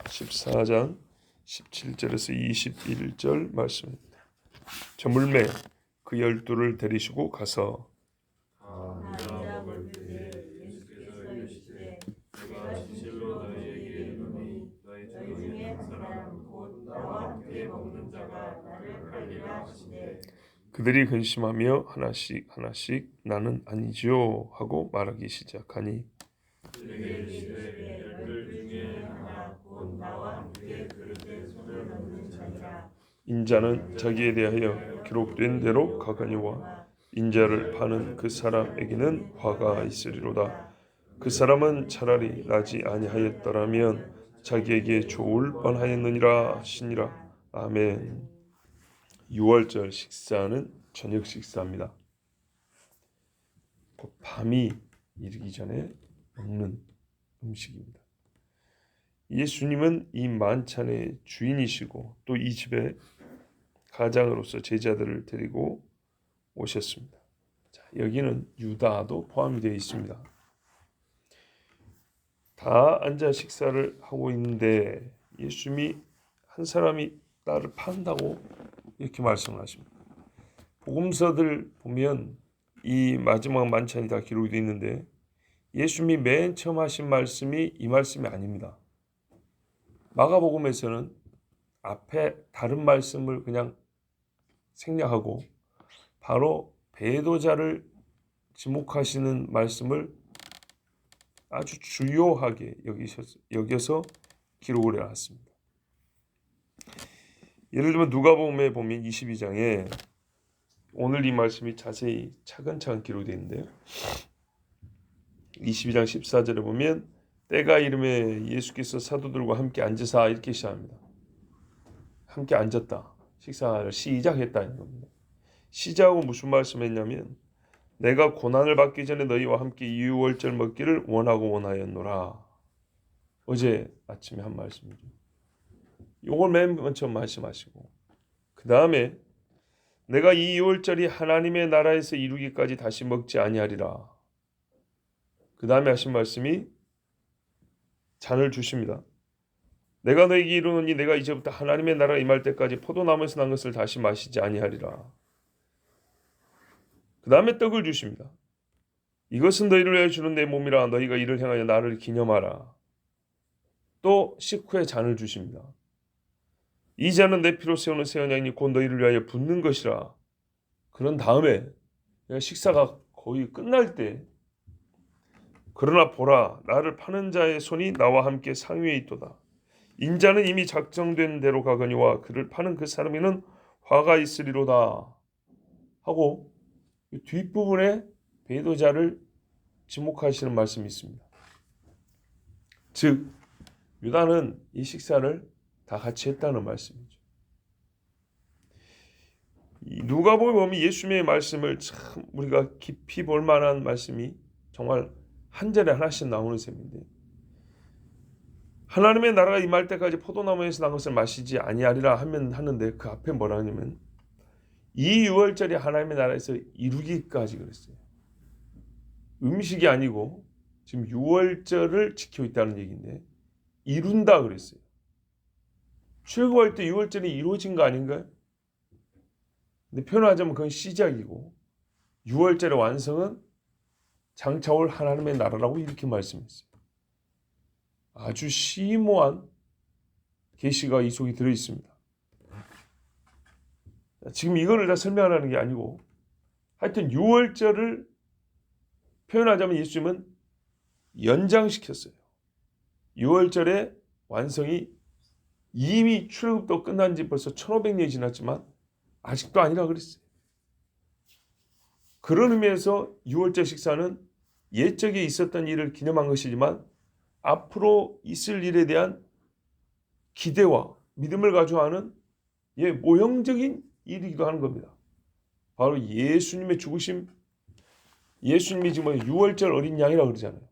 14장 17절에서 21절 말씀입니다. 저물매 그 12를 데리시고 가서 그들이 근심하며 하나씩 하나씩 나는 아니지요 하고 말하기 시작하니 인자는 자기에 대하여 기록된 대로 가거니와 인자를 파는 그 사람에게는 화가 있으리로다. 그 사람은 차라리 나지 아니하였더라면 자기에게 좋을 뻔하였느니라 하시니라. 아멘. 6월절 식사는 저녁 식사입니다. 밤이 이르기 전에 먹는 음식입니다. 예수님은 이 만찬의 주인이시고 또 이 집에 가장으로서 제자들을 데리고 오셨습니다. 자, 여기는 유다도 포함이 되어 있습니다. 다 앉아 식사를 하고 있는데 예수님이 한 사람이 나를 판다고 이렇게 말씀을 하십니다. 복음서들 보면 이 마지막 만찬이 다 기록이 되어 있는데 예수님이 맨 처음 하신 말씀이 이 말씀이 아닙니다. 마가복음에서는 앞에 다른 말씀을 그냥 생략하고 바로 배도자를 지목하시는 말씀을 아주 주요하게 여기서 기록을 해놨습니다. 예를 들면 누가복음에 보면 22장에 오늘 이 말씀이 자세히 차근차근 기록되어 있는데요. 22장 14절에 보면 때가 이름에 예수께서 사도들과 함께 앉으사 이렇게 시작합니다. 함께 앉았다. 식사를 시작했다는 겁니다. 시작하고 무슨 말씀했냐면 내가 고난을 받기 전에 너희와 함께 유월절 먹기를 원하고 원하였노라. 어제 아침에 한 말씀이죠. 이걸 맨 먼저 말씀하시고 그 다음에 내가 이 유월절이 하나님의 나라에서 이루기까지 다시 먹지 아니하리라. 그 다음에 하신 말씀이 잔을 주십니다. 내가 너에게 이르노니 내가 이제부터 하나님의 나라 임할 때까지 포도나무에서 난 것을 다시 마시지 아니하리라. 그 다음에 떡을 주십니다. 이것은 너희를 위하여 주는 내 몸이라. 너희가 이를 행하여 나를 기념하라. 또 식후에 잔을 주십니다. 이 잔은 내 피로 세우는 새 언약이니 곧 너희를 위하여 붓는 것이라. 그런 다음에 식사가 거의 끝날 때 그러나 보라 나를 파는 자의 손이 나와 함께 상위에 있도다. 인자는 이미 작정된 대로 가거니와 그를 파는 그 사람에는 화가 있으리로다 하고 뒷부분에 배도자를 지목하시는 말씀이 있습니다. 즉 유다는 이 식사를 다 같이 했다는 말씀이죠. 누가복음에 보면 예수님의 말씀을 참 우리가 깊이 볼 만한 말씀이 정말 한 절에 하나씩 나오는 셈인데 하나님의 나라가 임할 때까지 포도나무에서 난 것을 마시지 아니하리라 하는데 그 앞에 뭐라 하냐면 이 유월절이 하나님의 나라에서 이루기까지 그랬어요. 음식이 아니고 지금 유월절을 지키고 있다는 얘기인데 이룬다 그랬어요. 출애굽할 때 유월절이 이루어진 거 아닌가요? 근데 표현하자면 그건 시작이고 유월절의 완성은 장차 올 하나님의 나라라고 이렇게 말씀했어요. 아주 심오한 계시가 이 속에 들어있습니다. 지금 이거를 다 설명하는 게 아니고 하여튼 유월절을 표현하자면 예수님은 연장시켰어요. 유월절의 완성이 이미 출애굽도 끝난 지 벌써 1500년이 지났지만 아직도 아니라 그랬어요. 그런 의미에서 유월절 식사는 옛적에 있었던 일을 기념한 것이지만 앞으로 있을 일에 대한 기대와 믿음을 가지고 하는 모형적인 일이기도 하는 겁니다. 바로 예수님의 죽으심, 예수님이 지금 유월절 어린 양이라고 그러잖아요.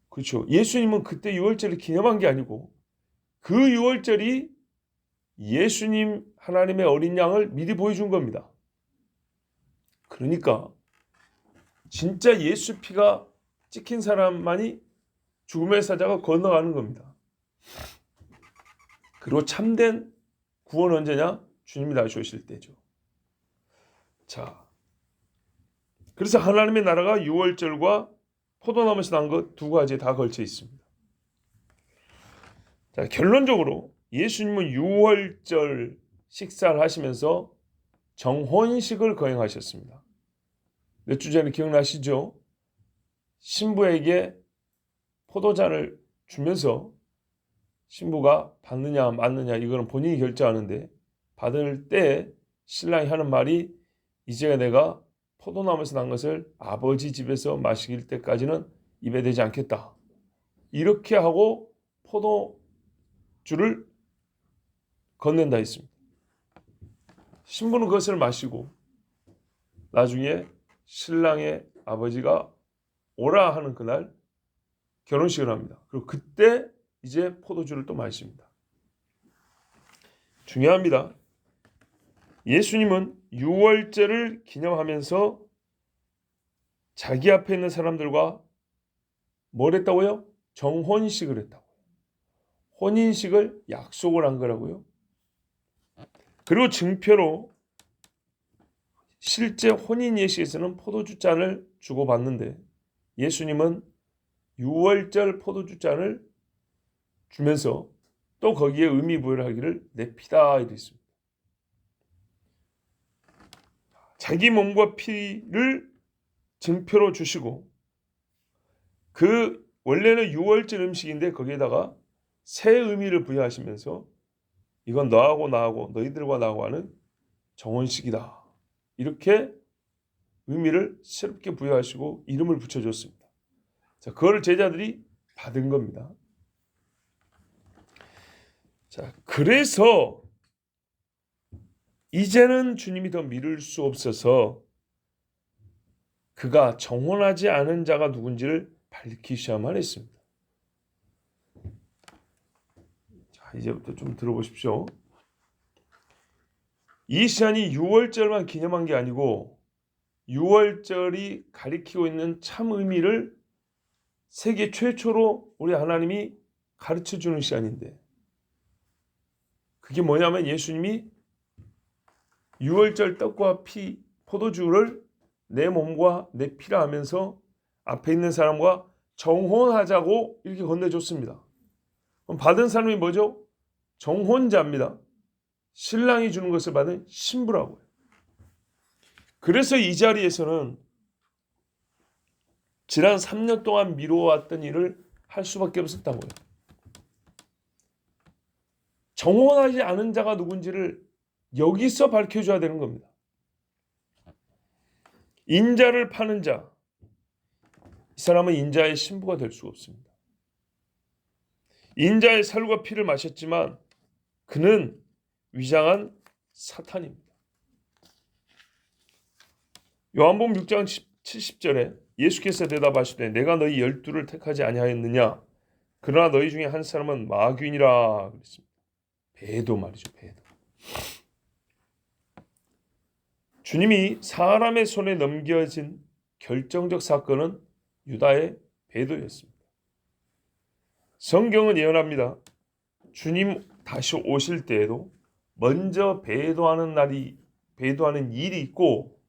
그렇죠. 예수님은 그때 유월절을 기념한 게 아니고 그 유월절이 예수님 하나님의 어린 양을 미리 보여준 겁니다. 그러니까 진짜 예수 피가 찍힌 사람만이 죽음의 사자가 건너가는 겁니다. 그리고 참된 구원 언제냐? 주님이 다시 오실 때죠. 자, 그래서 하나님의 나라가 유월절과 포도나무에서 난 것 두 가지에 다 걸쳐 있습니다. 자, 결론적으로 예수님은 유월절 식사를 하시면서 정혼식을 거행하셨습니다. 몇 주 전에 기억나시죠? 신부에게 포도잔을 주면서 신부가 받느냐 맞느냐 이거는 본인이 결정하는데, 받을 때 신랑이 하는 말이 이제 내가 포도나무에서 난 것을 아버지 집에서 마실 때까지는 입에 대지 않겠다. 이렇게 하고 포도주를 건넨다 했습니다. 신부는 그것을 마시고 나중에 신랑의 아버지가 오라 하는 그날 결혼식을 합니다. 그리고 그때 이제 포도주를 또 마십니다. 중요합니다. 예수님은 유월절을 기념하면서 자기 앞에 있는 사람들과 뭘 했다고요? 정혼식을 했다고요. 혼인식을 약속을 한 거라고요. 그리고 증표로 실제 혼인 예식에서는 포도주 잔을 주고받는데 예수님은 유월절 포도주 잔을 주면서 또 거기에 의미 부여를 하기를 내 피다 이랬습니다. 자기 몸과 피를 증표로 주시고, 그 원래는 유월절 음식인데 거기에다가 새 의미를 부여하시면서 이건 너하고 나하고 너희들과 나하고 하는 정혼식이다. 이렇게 의미를 새롭게 부여하시고 이름을 붙여줬습니다. 자, 그거를 제자들이 받은 겁니다. 자, 그래서 이제는 주님이 더 미룰 수 없어서 그가 정혼하지 않은 자가 누군지를 밝히셔야만 했습니다. 자, 이제부터 좀 들어보십시오. 이 시간이 유월절만 기념한 게 아니고 유월절이 가리키고 있는 참 의미를 세계 최초로 우리 하나님이 가르쳐주는 시간인데, 그게 뭐냐면 예수님이 유월절 떡과 피, 포도주를 내 몸과 내 피라 하면서 앞에 있는 사람과 정혼하자고 이렇게 건네줬습니다. 그럼 받은 사람이 뭐죠? 정혼자입니다. 신랑이 주는 것을 받은 신부라고요. 그래서 이 자리에서는 지난 3년 동안 미루어왔던 일을 할 수밖에 없었다고요. 정혼하지 않은 자가 누군지를 여기서 밝혀줘야 되는 겁니다. 인자를 파는 자, 이 사람은 인자의 신부가 될 수가 없습니다. 인자의 살과 피를 마셨지만 그는 위장한 사탄입니다. 요한복음 6장 70절에 예수께서 대답하시되 내가 너희 12를 택하지 아니하였느냐? 그러나 너희 중에 한 사람은 마귀니라 그랬습니다. 배도 말이죠. 배도. 주님이 사람의 손에 넘겨진 결정적 사건은 유다의 배도였습니다. 성경은 예언합니다. 주님 다시 오실 때에도 먼저 배도하는 일이 있고,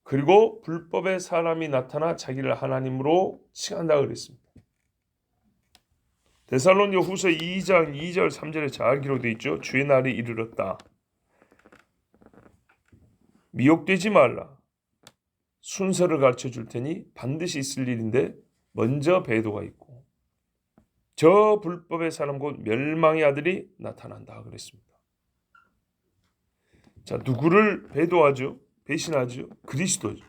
그리고 불법의 사람이 나타나 자기를 하나님으로 칭한다 그랬습니다. 데살로니가 후서 2장 2절 3절에 잘 기록되어 있죠. 주의 날이 이르렀다. 미혹되지 말라. 순서를 가르쳐 줄 테니 반드시 있을 일인데 먼저 배도가 있고 저 불법의 사람 곧 멸망의 아들이 나타난다 그랬습니다. 자, 누구를 배도하죠? 배신하죠? 그리스도죠.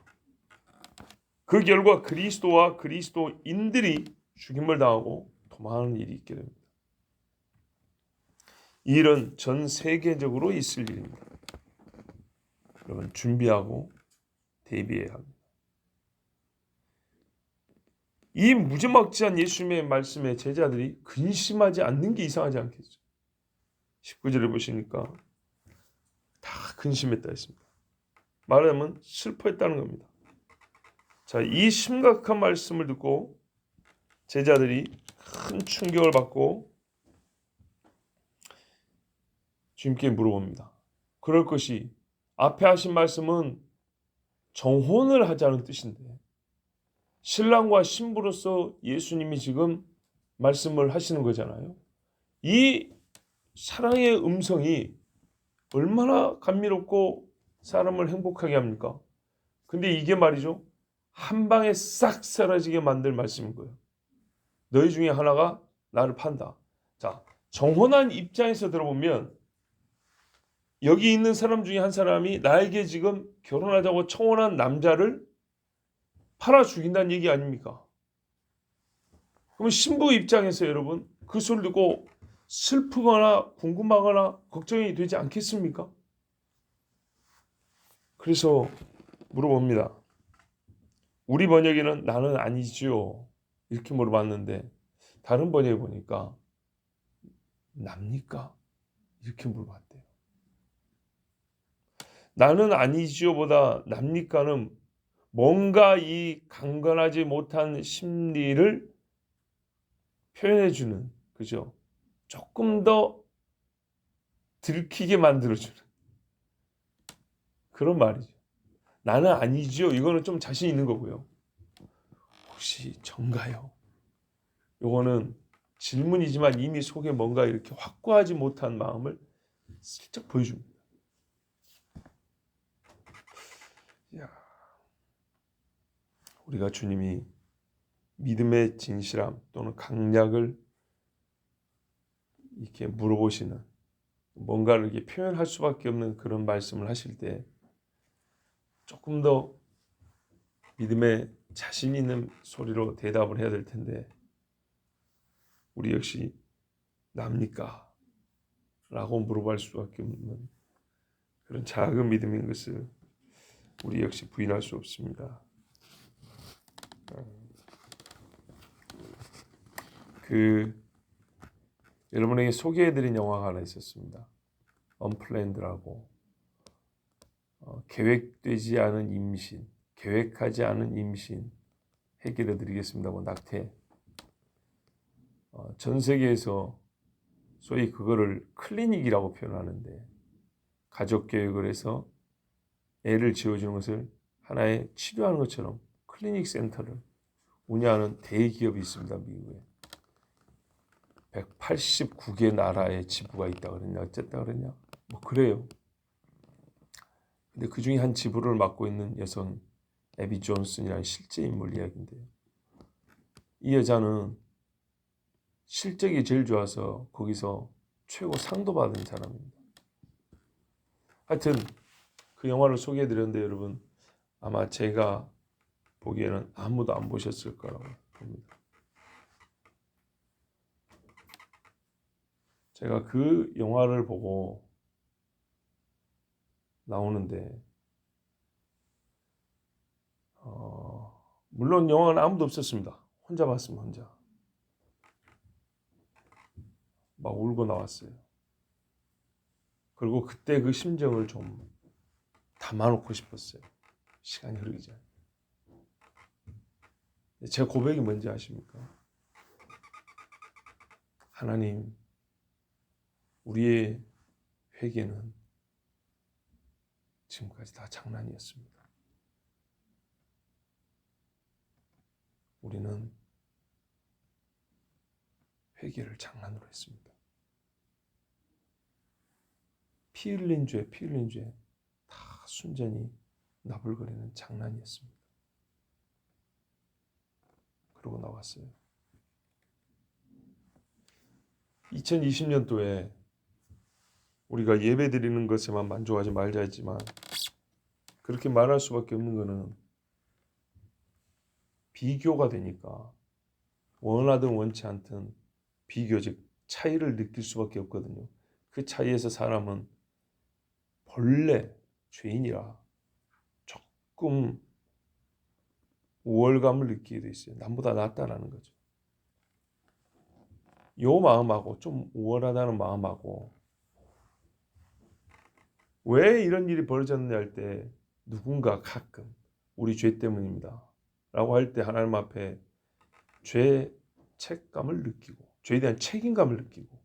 그 결과 그리스도와 그리스도인들이 죽임을 당하고 도망하는 일이 있게 됩니다. 이 일은 전 세계적으로 있을 일입니다. 여러분 준비하고 대비해야 합니다. 이 무지막지한 예수님의 말씀에 제자들이 근심하지 않는 게 이상하지 않겠죠? 19절을 보시니까 다 근심했다 했습니다. 말하자면 슬퍼했다는 겁니다. 자, 이 심각한 말씀을 듣고 제자들이 큰 충격을 받고 주님께 물어봅니다. 그럴 것이 앞에 하신 말씀은 정혼을 하자는 뜻인데 신랑과 신부로서 예수님이 지금 말씀을 하시는 거잖아요. 이 사랑의 음성이 얼마나 감미롭고 사람을 행복하게 합니까? 근데 이게 말이죠. 한 방에 싹 사라지게 만들 말씀인 거예요. 너희 중에 하나가 나를 판다. 자, 정혼한 입장에서 들어보면 여기 있는 사람 중에 한 사람이 나에게 지금 결혼하자고 청혼한 남자를 팔아 죽인다는 얘기 아닙니까? 그럼 신부 입장에서 여러분 그 소리를 듣고 슬프거나 궁금하거나 걱정이 되지 않겠습니까? 그래서 물어봅니다. 우리 번역에는 나는 아니지요. 이렇게 물어봤는데 다른 번역에 보니까 납니까? 이렇게 물어봤대요. 나는 아니지요보다 납니까는 뭔가 이 강건하지 못한 심리를 표현해주는, 그죠? 조금 더 들키게 만들어주는 그런 말이죠. 나는 아니지요. 이거는 좀 자신 있는 거고요. 혹시 전가요? 이거는 질문이지만 이미 속에 뭔가 이렇게 확고하지 못한 마음을 슬쩍 보여줍니다. 야, 우리가 주님이 믿음의 진실함 또는 강약을 이렇게 물어보시는 뭔가를 이렇게 표현할 수밖에 없는 그런 말씀을 하실 때 조금 더 믿음의 자신 있는 소리로 대답을 해야 될 텐데 우리 역시 납니까? 라고 물어볼 수밖에 없는 그런 작은 믿음인 것을 우리 역시 부인할 수 없습니다. 여러분에게 소개해드린 영화가 하나 있었습니다. 언플랜드라고 계획되지 않은 임신, 계획하지 않은 임신 해결해드리겠습니다. 낙태. 전 세계에서 소위 그거를 클리닉이라고 표현하는데 가족 계획을 해서 애를 지어주는 것을 하나의 치료하는 것처럼 클리닉 센터를 운영하는 대기업이 있습니다. 미국에. 189개 나라의 지부가 있다 그랬냐 어쨌다 그랬냐 뭐 그래요. 근데 그 중에 한 지부를 맡고 있는 여성 애비 존슨이라는 실제 인물 이야기인데요. 이 여자는 실적이 제일 좋아서 거기서 최고 상도 받은 사람입니다. 하여튼 그 영화를 소개해드렸는데 여러분 아마 제가 보기에는 아무도 안 보셨을 거라고 봅니다. 제가 그 영화를 보고 나오는데 물론 영화는 아무도 없었습니다. 혼자 봤습니다. 혼자. 막 울고 나왔어요. 그리고 그때 그 심정을 좀 담아놓고 싶었어요. 시간이 흐르기 전에. 제 고백이 뭔지 아십니까? 하나님, 우리의 회개는 지금까지 다 장난이었습니다. 우리는 회개를 장난으로 했습니다. 피 흘린 죄 다 순전히 나불거리는 장난이었습니다. 그러고 나왔어요. 2020년도에 우리가 예배 드리는 것에만 만족하지 말자 했지만 그렇게 말할 수밖에 없는 것은 비교가 되니까 원하든 원치 않든 비교적 차이를 느낄 수밖에 없거든요. 그 차이에서 사람은 본래 죄인이라 조금 우월감을 느끼게 돼 있어요. 남보다 낫다라는 거죠. 요 마음하고 좀 우월하다는 마음하고 왜 이런 일이 벌어졌느냐 할 때 누군가 가끔 우리 죄 때문입니다 라고 할 때 하나님 앞에 죄 죄책감을 느끼고 죄에 대한 책임감을 느끼고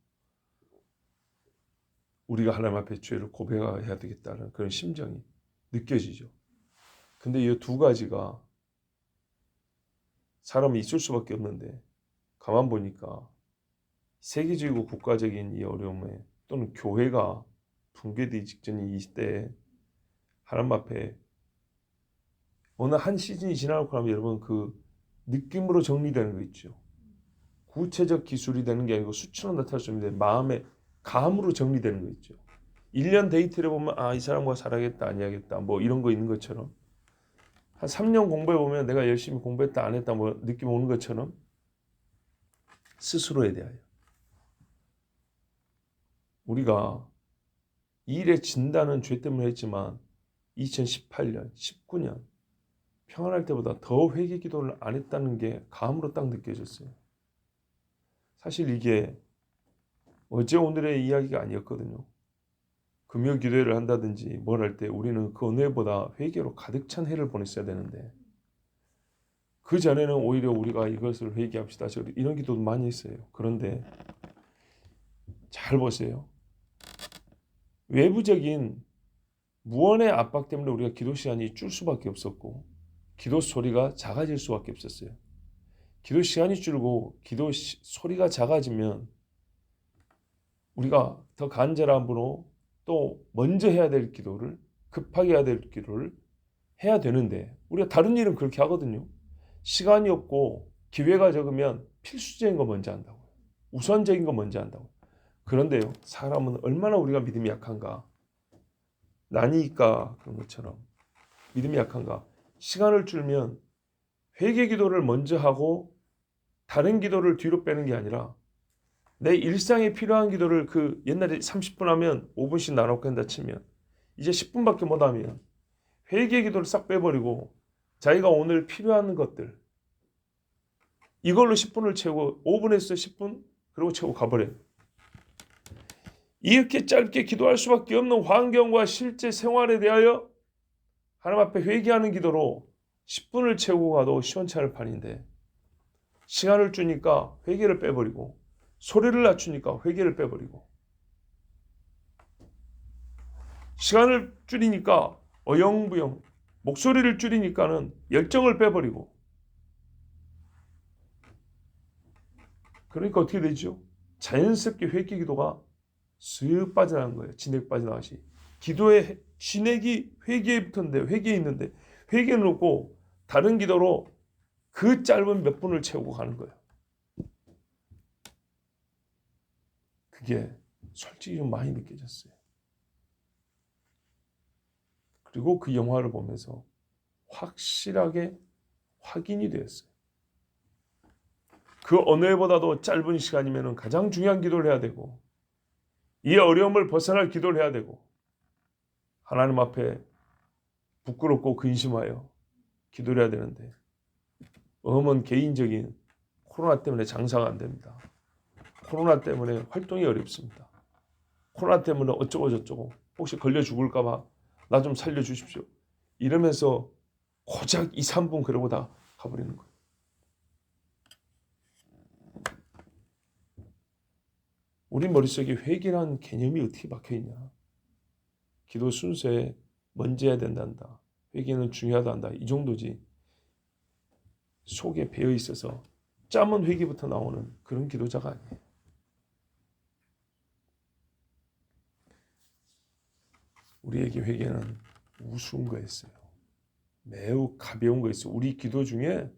우리가 하나님 앞에 죄를 고백해야 되겠다는 그런 심정이 느껴지죠. 근데 이 두 가지가 사람이 있을 수밖에 없는데 가만 보니까 세계적이고 국가적인 이 어려움에 또는 교회가 붕괴되기 직전인 이 시대에 하나님 앞에 어느 한 시즌이 지나고 나면 여러분 그 느낌으로 정리되는 거 있죠. 구체적 기술이 되는 게 아니고 수치로 나타날 수 있는데 마음의 감으로 정리되는 거 있죠. 1년 데이트를 보면 이 사람과 살아야겠다 아니야겠다 뭐 이런 거 있는 것처럼 한 3년 공부해 보면 내가 열심히 공부했다 안 했다 뭐 느낌 오는 것처럼 스스로에 대하여 우리가 이 일의 진단은 죄 때문에 했지만 2018년, 19년 평안할 때보다 더 회개 기도를 안 했다는 게 감으로 딱 느껴졌어요. 사실 이게 어제 오늘의 이야기가 아니었거든요. 금요 기도회를 한다든지 뭘 할 때 우리는 그 어느 해보다 회개로 가득 찬 해를 보냈어야 되는데 그 전에는 오히려 우리가 이것을 회개합시다. 이런 기도도 많이 했어요. 그런데 잘 보세요. 외부적인 무언의 압박 때문에 우리가 기도 시간이 줄 수밖에 없었고 기도 소리가 작아질 수밖에 없었어요. 기도 시간이 줄고 기도 소리가 작아지면 우리가 더 간절함으로 또 먼저 해야 될 기도를 급하게 해야 될 기도를 해야 되는데 우리가 다른 일은 그렇게 하거든요. 시간이 없고 기회가 적으면 필수적인 거 먼저 한다고요. 우선적인 거 먼저 한다고요. 그런데요. 사람은 얼마나 우리가 믿음이 약한가. 나니까 그런 것처럼 믿음이 약한가. 시간을 줄면 회개 기도를 먼저 하고 다른 기도를 뒤로 빼는 게 아니라 내 일상에 필요한 기도를 그 옛날에 30분 하면 5분씩 나눠서 한다 치면 이제 10분밖에 못 하면 회개 기도를 싹 빼버리고 자기가 오늘 필요한 것들 이걸로 10분을 채우고 5분에서 10분 그리고 채우고 가버려요. 이렇게 짧게 기도할 수밖에 없는 환경과 실제 생활에 대하여 하나님 앞에 회개하는 기도로 10분을 채우고 가도 시원찮을 판인데 시간을 주니까 회개를 빼버리고 소리를 낮추니까 회개를 빼버리고 시간을 줄이니까 어영부영 목소리를 줄이니까는 열정을 빼버리고 그러니까 어떻게 되죠? 자연스럽게 회개 기도가 쓱 빠져나가는 거예요. 진액 빠져나가시. 기도의 진액이 회개에 붙었는데 회개에 있는데 회개는 없고 다른 기도로 그 짧은 몇 분을 채우고 가는 거예요. 그게 솔직히 좀 많이 느껴졌어요. 그리고 그 영화를 보면서 확실하게 확인이 되었어요. 그 어느 해보다도 짧은 시간이면 가장 중요한 기도를 해야 되고 이 어려움을 벗어날 기도를 해야 되고 하나님 앞에 부끄럽고 근심하여 기도를 해야 되는데 엄은 개인적인 코로나 때문에 장사가 안 됩니다. 코로나 때문에 활동이 어렵습니다. 코로나 때문에 어쩌고 저쩌고 혹시 걸려 죽을까 봐 나 좀 살려주십시오. 이러면서 고작 2, 3분 그러고 다 가버리는 거예요. 우리 머릿속에 회개라는 개념이 어떻게 박혀있냐. 기도 순서에 먼저 해야 된단다. 회개는 중요하단다. 이 정도지. 속에 배어있어서 짬은 회개부터 나오는 그런 기도자가 아니에요. 우리에게 회개는 우스운 거였어요. 매우 가벼운 거였어요. 우리 기도 중에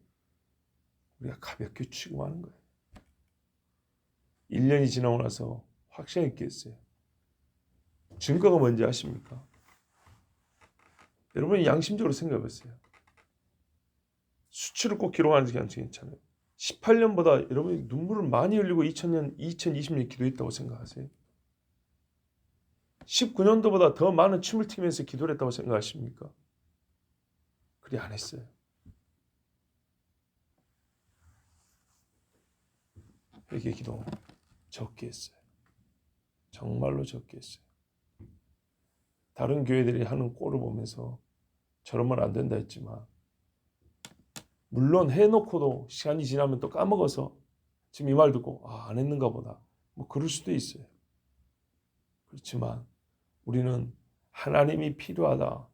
우리가 가볍게 취급하는 거예요. 1년이 지나고 나서 확신이 있겠어요. 증거가 뭔지 아십니까? 여러분이 양심적으로 생각해 보세요. 수치를 꼭 기록하는 게 괜찮아요. 18년보다 여러분이 눈물을 많이 흘리고 2020년 기도했다고 생각하세요? 19년도보다 더 많은 춤을 튀면서 기도를 했다고 생각하십니까? 그리 안 했어요. 회개 기도 적게 했어요. 정말로 적게 했어요. 다른 교회들이 하는 꼴을 보면서 저러면 안 된다 했지만 물론 해놓고도 시간이 지나면 또 까먹어서 지금 이 말 듣고 안 했는가 보다. 뭐 그럴 수도 있어요. 그렇지만 우리는 하나님이 필요하다.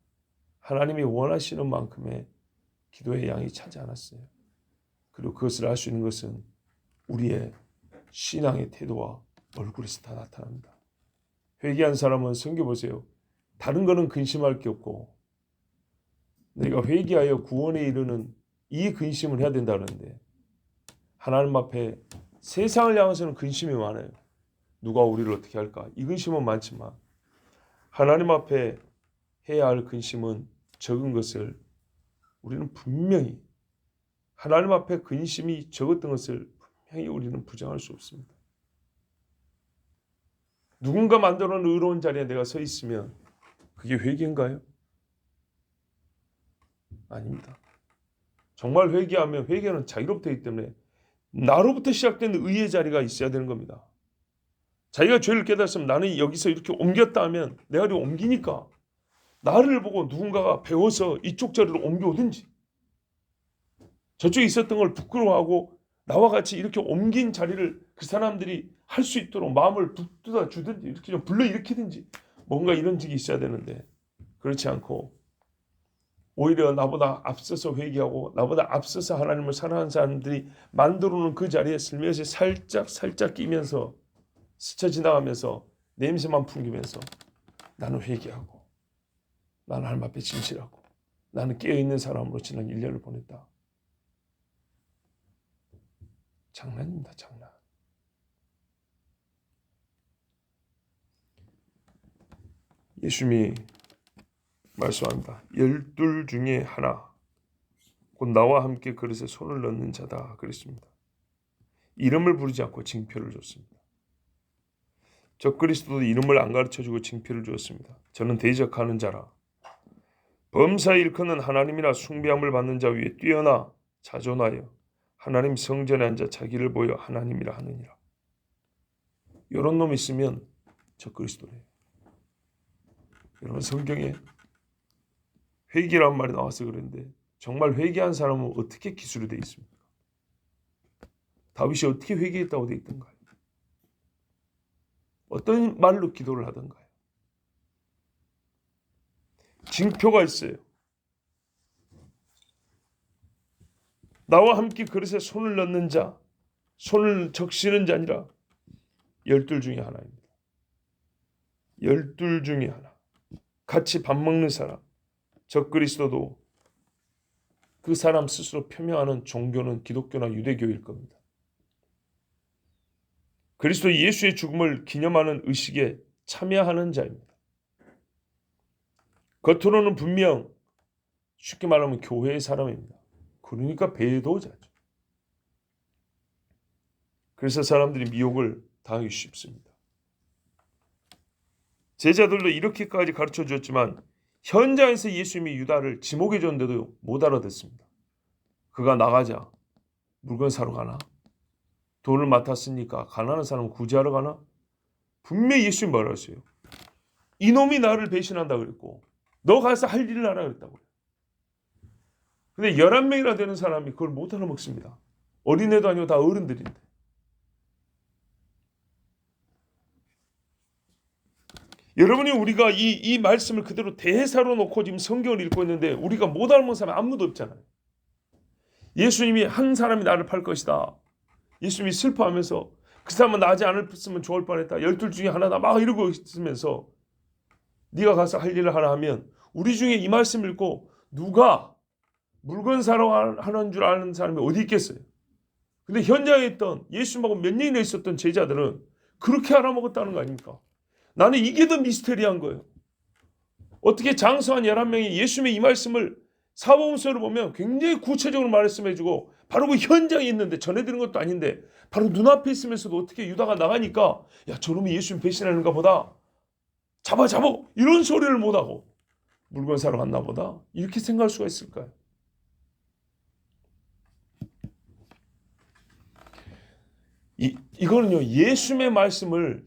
하나님이 원하시는 만큼의 기도의 양이 차지 않았어요. 그리고 그것을 알 수 있는 것은 우리의 신앙의 태도와 얼굴에서 다 나타납니다. 회개한 사람은 성경 보세요. 다른 거는 근심할 게 없고 내가 회개하여 구원에 이르는 이 근심을 해야 된다 그러는데 하나님 앞에 세상을 향해서는 근심이 많아요. 누가 우리를 어떻게 할까? 이 근심은 많지만 하나님 앞에 해야 할 근심은 적은 것을 우리는 분명히 하나님 앞에 근심이 적었던 것을 분명히 우리는 부정할 수 없습니다. 누군가 만들어 놓은 의로운 자리에 내가 서 있으면 그게 회개인가요? 아닙니다. 정말 회개하면 회개는 자유롭기 때문에 나로부터 시작된 의의 자리가 있어야 되는 겁니다. 자기가 죄를 깨달았으면 나는 여기서 이렇게 옮겼다 하면 내가 이렇게 옮기니까 나를 보고 누군가가 배워서 이쪽 자리로 옮겨오든지 저쪽에 있었던 걸 부끄러워하고 나와 같이 이렇게 옮긴 자리를 그 사람들이 할 수 있도록 마음을 북돋아 주든지 이렇게 좀 불러일으키든지 뭔가 이런 적이 있어야 되는데 그렇지 않고 오히려 나보다 앞서서 회개하고 나보다 앞서서 하나님을 사랑하는 사람들이 만들어놓은 그 자리에 슬며시 살짝 끼면서 스쳐 지나가면서 냄새만 풍기면서 나는 회개하고 나는 하나님 앞에 진실하고 나는 깨어있는 사람으로 지난 1년을 보냈다. 장난입니다. 장난. 예수님이 말씀합니다. 12 중에 하나 곧 나와 함께 그릇에 손을 넣는 자다 그랬습니다. 이름을 부르지 않고 징표를 줬습니다. 적그리스도도 이름을 안 가르쳐주고 징표를 주었습니다. 저는 대적하는 자라 범사에 일컫는 하나님이나 숭배함을 받는 자 위에 뛰어나 자존하여 하나님 성전에 앉아 자기를 보여 하나님이라 하느니라. 이런 놈 있으면 적그리스도래요. 여러분 성경에 회개란 말이 나와서 그런데 정말 회개한 사람은 어떻게 기술이 되어 있습니까? 다윗이 어떻게 회개했다고 되어 있던가요? 어떤 말로 기도를 하던가요? 징표가 있어요. 나와 함께 그릇에 손을 넣는 자, 손을 적시는 자 아니라 12 중에 하나입니다. 12 중에 하나. 같이 밥 먹는 사람. 적그리스도도 그 사람 스스로 표명하는 종교는 기독교나 유대교일 겁니다. 그리스도 예수의 죽음을 기념하는 의식에 참여하는 자입니다. 겉으로는 분명 쉽게 말하면 교회의 사람입니다. 그러니까 배도자죠. 그래서 사람들이 미혹을 당하기 쉽습니다. 제자들도 이렇게까지 가르쳐 주었지만 현장에서 예수님이 유다를 지목해 줬는데도 못 알아듣습니다. 그가 나가자 물건 사러 가나? 돈을 맡았으니까 가난한 사람을 구제하러 가나? 분명히 예수님이 뭐라 했어요? 이놈이 나를 배신한다 그랬고 너 가서 할 일을 하라 그랬다고요. 근데 11명이나 되는 사람이 그걸 못 알아먹습니다. 어린애도 아니고 다 어른들인데. 여러분이 우리가 이 말씀을 그대로 대사로 놓고 지금 성경을 읽고 있는데 우리가 못 알아먹는 사람이 아무도 없잖아요. 예수님이 한 사람이 나를 팔 것이다. 예수님이 슬퍼하면서 그 사람은 나지 않았으면 좋을 뻔했다. 12 중에 하나다. 막 이러고 있으면서 네가 가서 할 일을 하라 하면 우리 중에 이 말씀 읽고 누가 물건 사러 하는 줄 아는 사람이 어디 있겠어요? 근데 현장에 있던 예수님하고 몇 년이나 있었던 제자들은 그렇게 알아먹었다는 거 아닙니까? 나는 이게 더 미스테리한 거예요. 어떻게 장수한 11명이 예수님의 이 말씀을 사복음서를 보면 굉장히 구체적으로 말씀해주고 바로 그 현장에 있는데 전해드린 것도 아닌데 바로 눈앞에 있으면서도 어떻게 유다가 나가니까 야 저놈이 예수님 배신하는가 보다. 잡아 이런 소리를 못하고 물건 사러 갔나 보다. 이렇게 생각할 수가 있을까요? 이거는요 예수님의 말씀을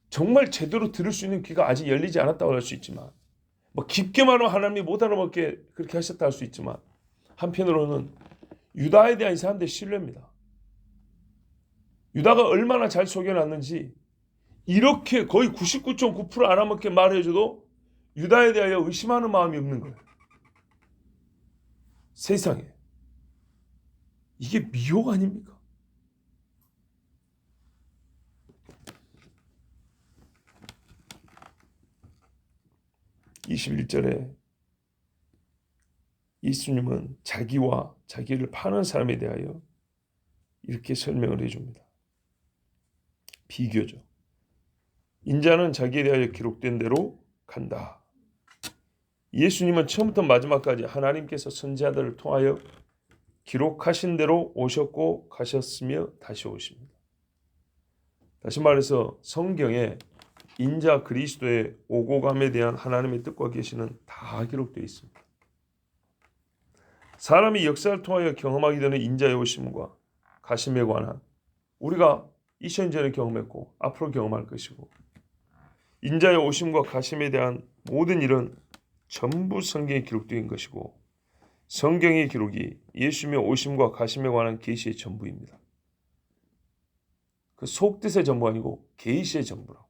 정말 제대로 들을 수 있는 귀가 아직 열리지 않았다고 할 수 있지만 뭐 깊게 말하면 하나님이 못 알아먹게 그렇게 하셨다 할 수 있지만 한편으로는 유다에 대한 이 사람들의 신뢰입니다. 유다가 얼마나 잘 속여놨는지 이렇게 거의 99.9% 알아먹게 말해줘도 유다에 대하여 의심하는 마음이 없는 거예요. 세상에. 이게 미혹 아닙니까? (21절에) 예수님은 자기와 자기를 파는 사람에 대하여 이렇게 설명을 해줍니다. 비교죠. 인자는 자기에 대하여 기록된 대로 간다. 예수님은 처음부터 마지막까지 하나님께서 선지자들을 통하여 기록하신 대로 오셨고 가셨으며 다시 오십니다. 다시 말해서 성경에 인자 그리스도의 오고 감에 대한 하나님의 뜻과 계시는 다 기록되어 있습니다. 사람이 역사를 통하여 경험하게 되는 인자의 오심과 가심에 관한 우리가 2000년 전에 경험했고 앞으로 경험할 것이고 인자의 오심과 가심에 대한 모든 일은 전부 성경에 기록된 것이고 성경의 기록이 예수님의 오심과 가심에 관한 계시의 전부입니다. 그 속뜻의 전부 아니고 계시의 전부라고.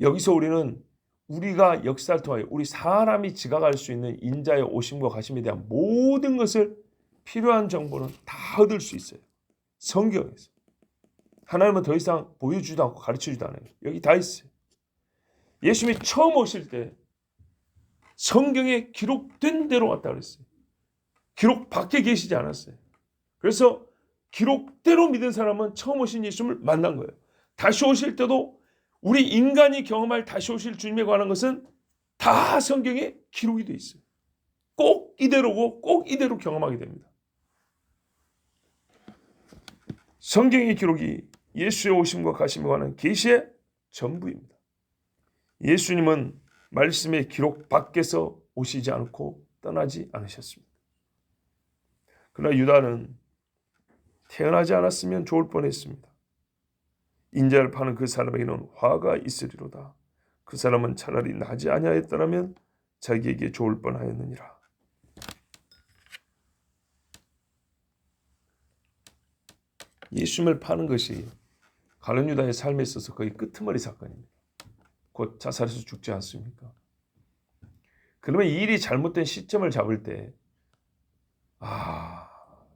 여기서 우리는 우리가 역사를 통하여 우리 사람이 지각할 수 있는 인자의 오심과 가심에 대한 모든 것을 필요한 정보는 다 얻을 수 있어요. 성경에서. 하나님은 더 이상 보여주지도 않고 가르쳐주지도 않아요. 여기 다 있어요. 예수님이 처음 오실 때 성경에 기록된 대로 왔다 그랬어요. 기록 밖에 계시지 않았어요. 그래서 기록대로 믿은 사람은 처음 오신 예수님을 만난 거예요. 다시 오실 때도 우리 인간이 경험할 다시 오실 주님에 관한 것은 다 성경에 기록이 되어 있어요. 꼭 이대로고 꼭 이대로 경험하게 됩니다. 성경의 기록이 예수의 오심과 가심에 관한 계시의 전부입니다. 예수님은 말씀의 기록 밖에서 오시지 않고 떠나지 않으셨습니다. 그러나 유다는 태어나지 않았으면 좋을 뻔했습니다. 인자를 파는 그 사람에게는 화가 있으리로다. 그 사람은 차라리 나지 아니하였더라면 자기에게 좋을 뻔하였느니라. 예수님을 파는 것이 가룟 유다의 삶에 있어서 거의 끄트머리 사건입니다. 곧 자살해서 죽지 않습니까? 그러면 이 일이 잘못된 시점을 잡을 때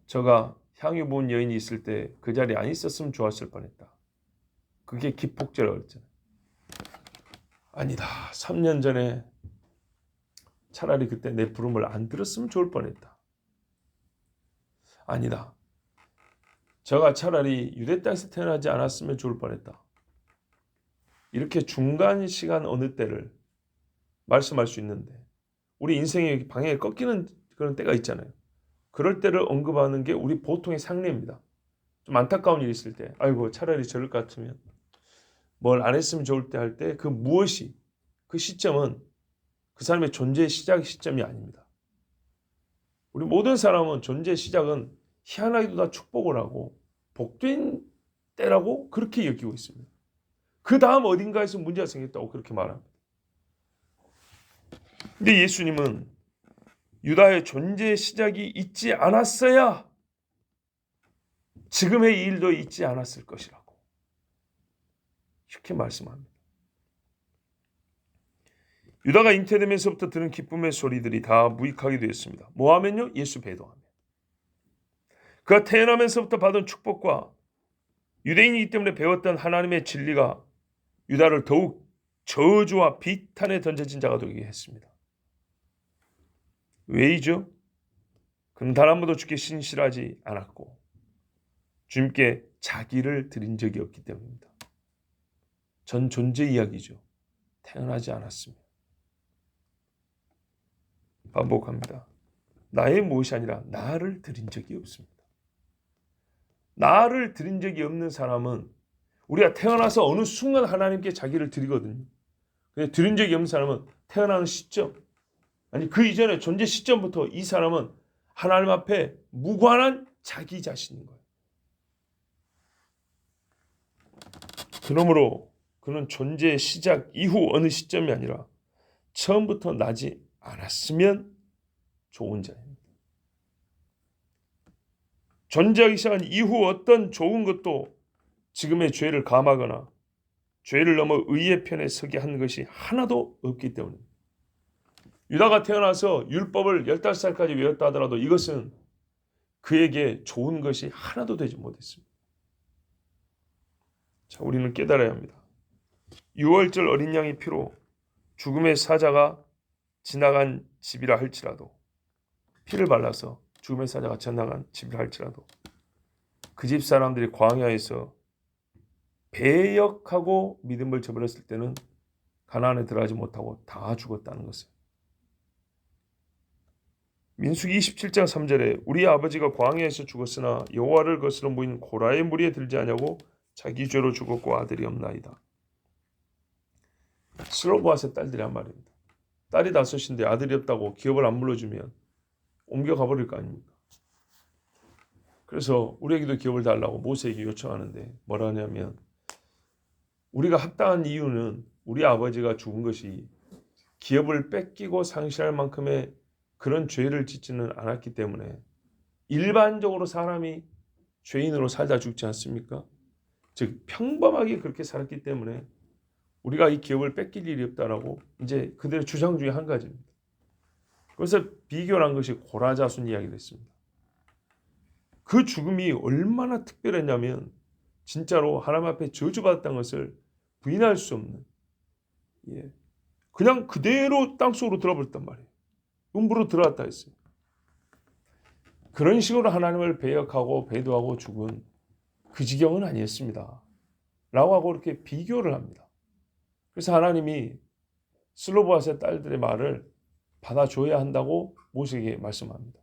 저가 향유 부은 여인이 있을 때 그 자리에 안 있었으면 좋았을 뻔했다. 그게 기폭제라고 했잖아요. 아니다. 3년 전에 차라리 그때 내 부름을 안 들었으면 좋을 뻔했다. 아니다. 저가 차라리 유대 땅에서 태어나지 않았으면 좋을 뻔했다. 이렇게 중간 시간 어느 때를 말씀할 수 있는데 우리 인생의 방향이 꺾이는 그런 때가 있잖아요. 그럴 때를 언급하는 게 우리 보통의 상례입니다. 좀 안타까운 일이 있을 때 아이고 차라리 저럴 것 같으면 뭘 안 했으면 좋을 때 할 때 그 무엇이 그 시점은 그 사람의 존재의 시작 시점이 아닙니다. 우리 모든 사람은 존재의 시작은 희한하게도 다 축복을 하고 복된 때라고 그렇게 여기고 있습니다. 그 다음 어딘가에서 문제가 생겼다고 그렇게 말합니다. 근데 예수님은 유다의 존재의 시작이 있지 않았어야 지금의 이 일도 있지 않았을 것이라고 이렇게 말씀합니다. 유다가 잉태되면서부터 들은 기쁨의 소리들이 다 무익하게 되었습니다. 뭐하면요? 예수 배도하며. 그가 태어나면서부터 받은 축복과 유대인이기 때문에 배웠던 하나님의 진리가 유다를 더욱 저주와 비탄에 던져진 자가 되게 했습니다. 왜이죠? 그는 단 한 번도 주께 신실하지 않았고 주님께 자기를 드린 적이 없기 때문입니다. 전 존재 이야기죠. 태어나지 않았으며. 반복합니다. 나의 무엇이 아니라 나를 드린 적이 없습니다. 나를 드린 적이 없는 사람은 우리가 태어나서 어느 순간 하나님께 자기를 드리거든요. 근데 드린 적이 없는 사람은 태어나는 시점, 아니 그 이전에 존재 시점부터 이 사람은 하나님 앞에 무관한 자기 자신인 거예요. 그러므로 그는 존재의 시작 이후 어느 시점이 아니라 처음부터 나지 않았으면 좋은 자입니다. 존재하기 시작한 이후 어떤 좋은 것도 지금의 죄를 감하거나 죄를 넘어 의의 편에 서게 한 것이 하나도 없기 때문입니다. 유다가 태어나서 율법을 15살까지 외웠다 하더라도 이것은 그에게 좋은 것이 하나도 되지 못했습니다. 자, 우리는 깨달아야 합니다. 유월절 어린 양의 피로 죽음의 사자가 지나간 집이라 할지라도, 피를 발라서 죽음의 사자가 지나간 집이라 할지라도 그 집 사람들이 광야에서 배역하고 믿음을 저버렸을 때는 가나안에 들어가지 못하고 다 죽었다는 것을. 민수기 27장 3절에 우리 아버지가 광야에서 죽었으나 여호와를 거스러 모인 고라의 무리에 들지 아니하고 자기 죄로 죽었고 아들이 없나이다. 슬로보앗의 딸들이 한 말입니다. 딸이 5인데 아들이 없다고 기업을 안 물러주면 옮겨가 버릴 거 아닙니까? 그래서 우리에게도 기업을 달라고 모세에게 요청하는데 뭐라 하냐면, 우리가 합당한 이유는 우리 아버지가 죽은 것이 기업을 뺏기고 상실할 만큼의 그런 죄를 짓지는 않았기 때문에, 일반적으로 사람이 죄인으로 살다 죽지 않습니까? 즉 평범하게 그렇게 살았기 때문에 우리가 이 기업을 뺏길 일이 없다라고 이제 그들의 주장 중에 한 가지입니다. 그래서 비교한 것이 고라자순 이야기를 했습니다. 그 죽음이 얼마나 특별했냐면 진짜로 하나님 앞에 저주받았다는 것을 부인할 수 없는, 그냥 그대로 땅속으로 들어버렸단 말이에요. 음부로 들어갔다 했어요. 그런 식으로 하나님을 배역하고 배도하고 죽은 그 지경은 아니었습니다 라고 하고 이렇게 비교를 합니다. 그래서 하나님이 슬로보앗의 딸들의 말을 받아줘야 한다고 모세에게 말씀합니다.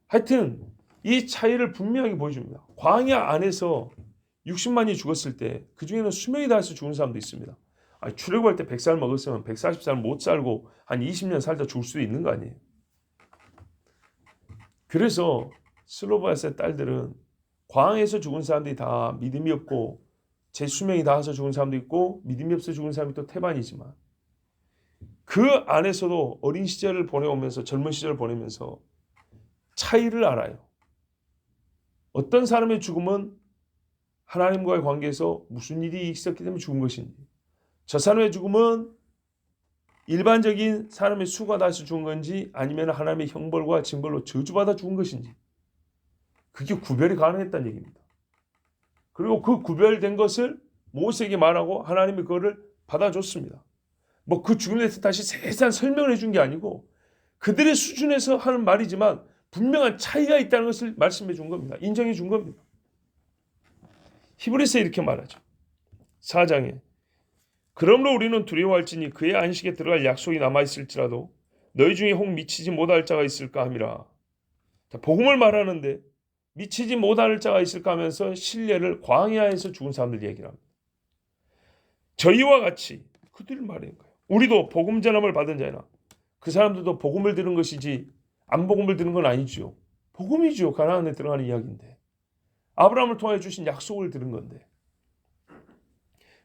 하여튼 이 차이를 분명하게 보여줍니다. 광야 안에서 60만이 죽었을 때 그 중에는 수명이 닿아서 죽은 사람도 있습니다. 출애굽할 때 100살 먹었으면 140살 못 살고 한 20년 살다 죽을 수도 있는 거 아니에요. 그래서 슬로바스의 딸들은 광야에서 죽은 사람들이 다 믿음이 없고 제 수명이 닿아서 죽은 사람도 있고 믿음이 없어 죽은 사람이 또 태반이지만, 그 안에서도 어린 시절을 보내오면서 젊은 시절을 보내면서 차이를 알아요. 어떤 사람의 죽음은 하나님과의 관계에서 무슨 일이 있었기 때문에 죽은 것인지, 저 사람의 죽음은 일반적인 사람의 수가 닿아서 죽은 건지 아니면 하나님의 형벌과 징벌로 저주받아 죽은 것인지, 그게 구별이 가능했다는 얘기입니다. 그리고 그 구별된 것을 모세에게 말하고 하나님이 그거를 받아줬습니다. 뭐 그 죽음에 대해서 다시 세세한 설명을 해준 게 아니고 그들의 수준에서 하는 말이지만 분명한 차이가 있다는 것을 말씀해 준 겁니다. 인정해 준 겁니다. 히브리서에 이렇게 말하죠. 4장에 그러므로 우리는 두려워할지니 그의 안식에 들어갈 약속이 남아있을지라도 너희 중에 혹 미치지 못할 자가 있을까 함이라. 복음을 말하는데 미치지 못할 자가 있을까 하면서 신뢰를 광야에서 죽은 사람들 얘기를 합니다. 저희와 같이 그들 말인 거예요. 우리도 복음 전함을 받은 자이나, 그 사람들도 복음을 들은 것이지 안 복음을 들은 건 아니죠. 복음이죠. 가나안에 들어가는 이야기인데 아브라함을 통해 주신 약속을 들은 건데,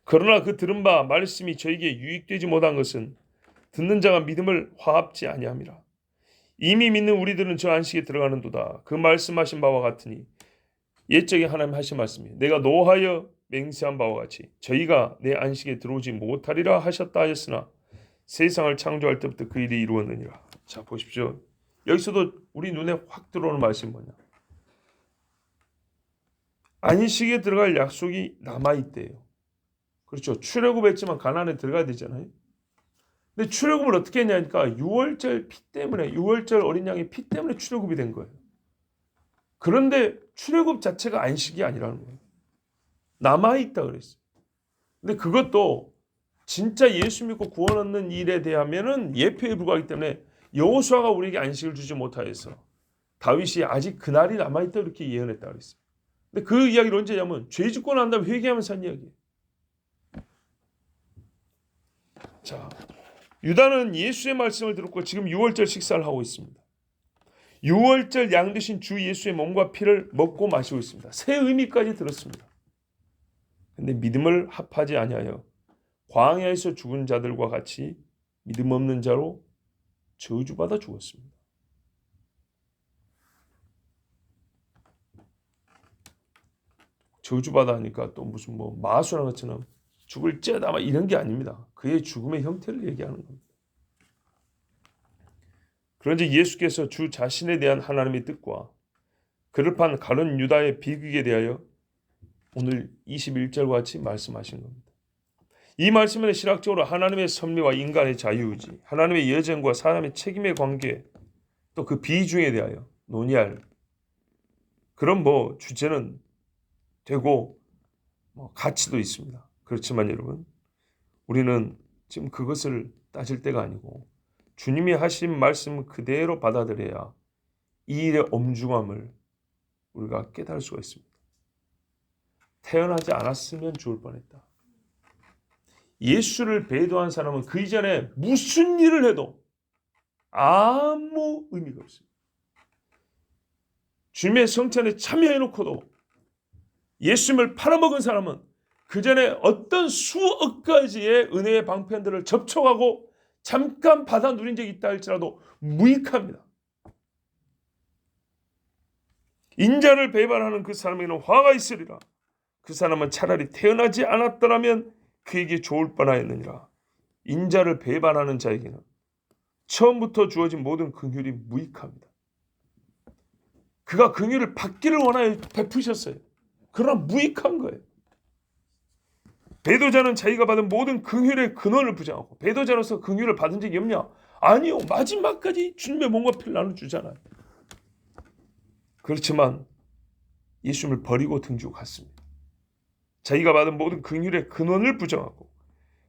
그러나 그 들은 바 말씀이 저에게 유익되지 못한 것은 듣는 자가 믿음을 화합지 아니함이라. 이미 믿는 우리들은 저 안식에 들어가는도다. 그 말씀하신 바와 같으니 옛적에 하나님 하신 말씀이 내가 노하여 맹세한 바와 같이 저희가 내 안식에 들어오지 못하리라 하셨다 하였으나 세상을 창조할 때부터 그 일이 이루었느니라. 자, 보십시오. 여기서도 우리 눈에 확 들어오는 말씀이 뭐냐. 안식에 들어갈 약속이 남아있대요. 그렇죠. 출애굽했지만 가나안에 들어가야 되잖아요. 근데 출애굽을 어떻게 했냐니까 유월절 피 때문에, 유월절 어린 양의 피 때문에 출애굽이 된 거예요. 그런데 출애굽 자체가 안식이 아니라는 거예요. 남아있다 그랬어요. 근데 그것도 진짜 예수 믿고 구원 얻는 일에 대하면은 예표에 불과하기 때문에 여호수아가 우리에게 안식을 주지 못하여서 다윗이 아직 그날이 남아있다 이렇게 예언했다 그랬어요. 근데 그 이야기를 언제 하냐면 죄 짓고 난 다음에 회개하면서 한 이야기예요. 자, 유다는 예수의 말씀을 들었고 지금 유월절 식사를 하고 있습니다. 유월절 양 되신 주 예수의 몸과 피를 먹고 마시고 있습니다. 새 의미까지 들었습니다. 근데 믿음을 합하지 아니하여 광야에서 죽은 자들과 같이 믿음 없는 자로 저주받아 죽었습니다. 저주받아 하니까 또 무슨 뭐 마술한 것처럼 죽을 째다 막 이런 게 아닙니다. 그의 죽음의 형태를 얘기하는 겁니다. 그런지 예수께서 주 자신에 대한 하나님의 뜻과 그를 판 가룟 유다의 비극에 대하여 오늘 21절과 같이 말씀하신 겁니다. 이 말씀은 신학적으로 하나님의 섭리와 인간의 자유의지, 하나님의 여정과 사람의 책임의 관계, 또 그 비중에 대하여 논의할 그런 주제는 되고 가치도 있습니다. 그렇지만 여러분, 우리는 지금 그것을 따질 때가 아니고 주님이 하신 말씀 그대로 받아들여야 이 일의 엄중함을 우리가 깨달을 수가 있습니다. 태어나지 않았으면 좋을 뻔했다. 예수를 배도한 사람은 그 이전에 무슨 일을 해도 아무 의미가 없습니다. 주님의 성찬에 참여해놓고도 예수님을 팔아먹은 사람은 그 전에 어떤 수억 가지의 은혜의 방편들을 접촉하고 잠깐 받아 누린 적이 있다 할지라도 무익합니다. 인자를 배반하는 그 사람에게는 화가 있으리라. 그 사람은 차라리 태어나지 않았더라면 그에게 좋을 뻔하였느니라. 인자를 배반하는 자에게는 처음부터 주어진 모든 긍휼이 무익합니다. 그가 긍휼을 받기를 원하여 베푸셨어요. 그러나 무익한 거예요. 배도자는 자기가 받은 모든 긍휼의 근원을 부정하고, 배도자로서 긍휼을 받은 적이 없냐? 아니요. 마지막까지 주님의 몸과 피를 나눠주잖아요. 그렇지만 예수님을 버리고 등지고 갔습니다. 자기가 받은 모든 긍휼의 근원을 부정하고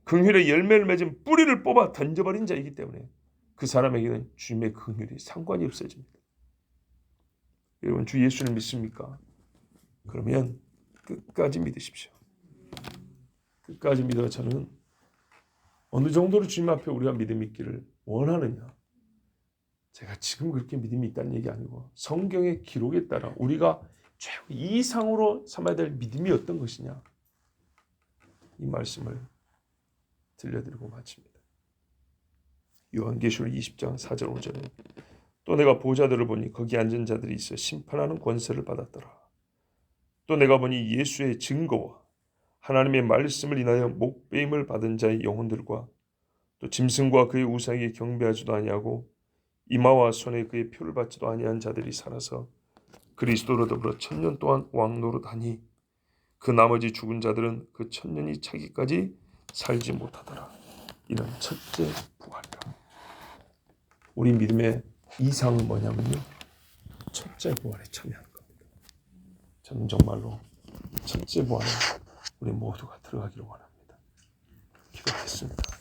긍휼의 열매를 맺은 뿌리를 뽑아 던져버린 자이기 때문에 그 사람에게는 주님의 긍휼이 상관이 없어집니다. 여러분, 주 예수를 믿습니까? 그러면 끝까지 믿으십시오. 끝까지 믿어. 저는 어느 정도로 주님 앞에 우리가 믿음이 있기를 원하느냐, 제가 지금 그렇게 믿음이 있다는 얘기 아니고 성경의 기록에 따라 우리가 최고 이상으로 삼아야 될 믿음이 어떤 것이냐, 이 말씀을 들려드리고 마칩니다. 요한계시록 20장 4절 5절에 또 내가 보좌들을 보니 거기 앉은 자들이 있어 심판하는 권세를 받았더라. 또 내가 보니 예수의 증거와 하나님의 말씀을 인하여 목배임을 받은 자의 영혼들과 또 짐승과 그의 우상에게 경배하지도 아니하고 이마와 손에 그의 표를 받지도 아니한 자들이 살아서 그리스도로 더불어 1000년 동안 왕노릇하니 그 나머지 죽은 자들은 그 1000년이 차기까지 살지 못하더라. 이는 첫째 부활이라. 우리 믿음의 이상은 뭐냐면요, 첫째 부활에 참여하는 겁니다. 저는 정말로 첫째 부활에 우리 모두가 들어가기를 원합니다. 기도하겠습니다.